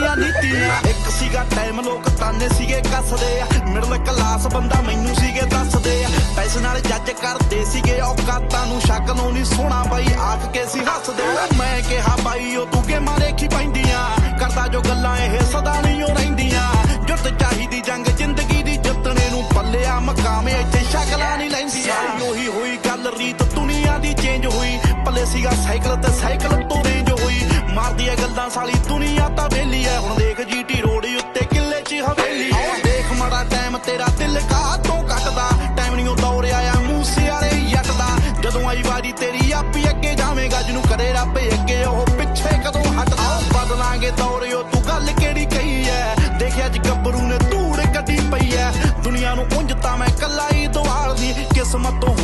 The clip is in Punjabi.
ਦੀਆਂ ਨੀਤੀਆਂ। ਇੱਕ ਸੀਗਾ ਟਾਈਮ ਲੋਕ ਤਾਨੇ ਸੀਗੇ ਕੱਸਦੇ ਆ, ਮਿਡਲ ਕਲਾਸ ਬੰਦਾ ਮੈਨੂੰ ਸੀਗੇ ਦੱਸਦੇ ਆ। ਪੈਸੇ ਨਾਲ ਜੱਜ ਕਰਦੇ ਸੀਗੇ ਔਕਾਤਾਂ ਨੂੰ, ਸ਼ੱਕ ਨੂੰ ਨਹੀਂ ਸੋਹਣਾ ਬਾਈ ਆਖ ਕੇ ਸੀ ਹੱਸਦੇ। ਮੈਂ ਕਿਹਾ ਬਾਈ ਉਹ ਤੂੰ ਗੇਮਾਂ ਦੇਖੀ ਪੈਂਦੀਆਂ, ਕਰਦਾ ਜੋ ਗੱਲਾਂ ਇਹ ਸਦਾ ਨਹੀਂ ਉਹ ਰਹਿੰਦੀਆਂ। ਜੁੱਤ ਚਾਹੀਦੀ ਜੰਗ ਜ਼ਿੰਦਗੀ ਦੀ ਜਿੱਤਣੇ ਨੂੰ, ਪੱਲਿਆ ਮਕਾਮ ਇੱਥੇ ਸ਼ਕਲਾਂ ਨਹੀਂ ਲੈਂਦੀਆਂ। ਉਹੀ ਹੋਈ ਗੱਲ ਰੀਤ ਦੁਨੀਆ ਦੀ ਚੇਂਜ ਹੋਈ, ਪੱਲੇ ਸੀਗਾ ਸਾਈਕਲ ਤੇ ਸਾਈਕਲ ਤੋਂ ਰੇਂਜ ਹੋਈ। ਮਾਰਦੀ ਐ ਗੱਲਾਂ ਸਾਲੀ ਦੁਨੀਆ ਤਾਂ ਵਿਹਲੀ ਐ, ਹੁਣ ਦੇਖ ਜੀਟੀ ਰੋਡ ਉੱਤੇ ਕਿੱਲੇ 'ਚ ਹਵੇਲੀ ਐ। ਦੇਖ ਮਾੜਾ ਟਾਈਮ ਤੇਰਾ ਦਿਲ ਕਾਹਤੋਂ ਕੱਟਦਾ, ਟਾਈਮ ਨਹੀਂ ਉਹ ਦੌੜਿਆ ਆ ਮੂਸੇ ਵਾਲੇ ਜੱਟ ਦਾ। ਜਦੋਂ ਆਈ ਵਾਰੀ ਤੇਰੀ ਆਪੀ ਅੱਗੇ ਜਾਵੇਂਗਾ, ਜਿਹਨੂੰ ਕਰੇ ਰੱਬ ਅੱਗੇ ਉਹ ਪਿੱਛੇ ਕਦੋਂ ਹਟਦਾ। ਬਦਲਾਂਗੇ ਦੌੜਿਓ ਤੂੰ ਗੱਲ ਕਿਹੜੀ ਕਹੀ ਐ, ਦੇਖਿਆ ਅੱਜ ਗੱਭਰੂ ਨੇ ਧੂੜ ਕੱਢੀ ਪਈ ਐ। ਦੁਨੀਆ ਨੂੰ ਉਂਝ ਤਾਂ ਮੈਂ ਕੱਲਾ ਹੀ ਦਵਾਲਦੀ, ਕਿਸਮਤ ਤੋਂ